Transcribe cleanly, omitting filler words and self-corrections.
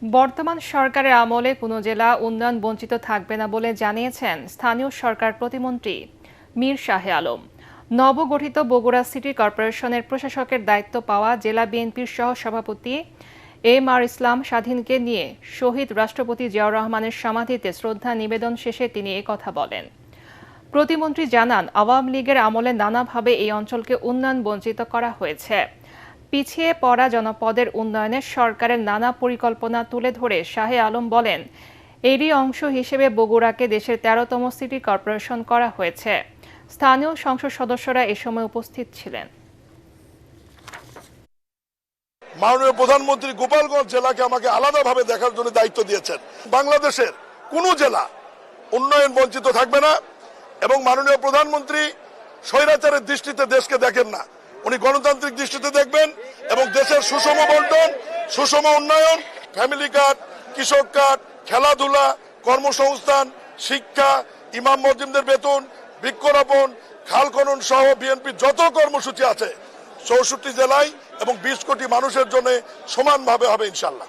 বর্তমান সরকারের আমলে কোনো জেলা উন্নয়ন বঞ্চিত থাকবে না বলে জানিয়েছেন স্থানীয় সরকার প্রতিমন্ত্রী মীর শাহে আলম। নবগঠিত বগুড়া সিটি কর্পোরেশনের প্রশাসকের দায়িত্ব পাওয়া জেলা বিএনপির সহ সভাপতি এম.আর. ইসলাম স্বাধীনকে নিয়ে শহীদ রাষ্ট্রপতি জিয়াউর রহমানের সমাধিতে শ্রদ্ধা নিবেদন শেষে তিনি একথা বলেন। প্রতিমন্ত্রী জানান, আওয়ামী লীগের আমলে নানাভাবে এই অঞ্চলকে উন্নয়ন বঞ্চিত করা হয়েছে। পিছিয়ে পড়া জনপদের উন্নয়নে সরকারের নানা পরিকল্পনা তুলে ধরে শাহে আলম বলেন, এরই অংশ হিসেবে বগুড়াকে দেশের ১৩তম সিটি কর্পোরেশন করা হয়েছে। স্থানীয় সংসদ সদস্যরা এ সময় উপস্থিত ছিলেন। মাননীয় প্রধানমন্ত্রী গোপালগঞ্জ জেলাকে আমাকে আলাদাভাবে দেখার জন্য দায়িত্ব দিয়েছেন। বাংলাদেশের কোন জেলা উন্নয়ন বঞ্চিত থাকবে না এবং মাননীয় প্রধানমন্ত্রী স্বৈরাচারের দৃষ্টিতে দেশকে দেখেন না, উনি গণতান্ত্রিক দৃষ্টিতে দেখবেন এবং দেশের সুষম বন্টন, সুষম উন্নয়ন, ফ্যামিলি কার্ড, কৃষক কার্ড, খেলাধুলা, কর্মসংস্থান, শিক্ষা, ইমাম মসজিদের বেতন, বৃক্ষরোপণ, খাল খনন সহ বিএনপির যত কর্মসূচি আছে ৬৪ জেলায় এবং ২০ কোটি মানুষের জন্য সমানভাবে হবে ইনশাল্লাহ।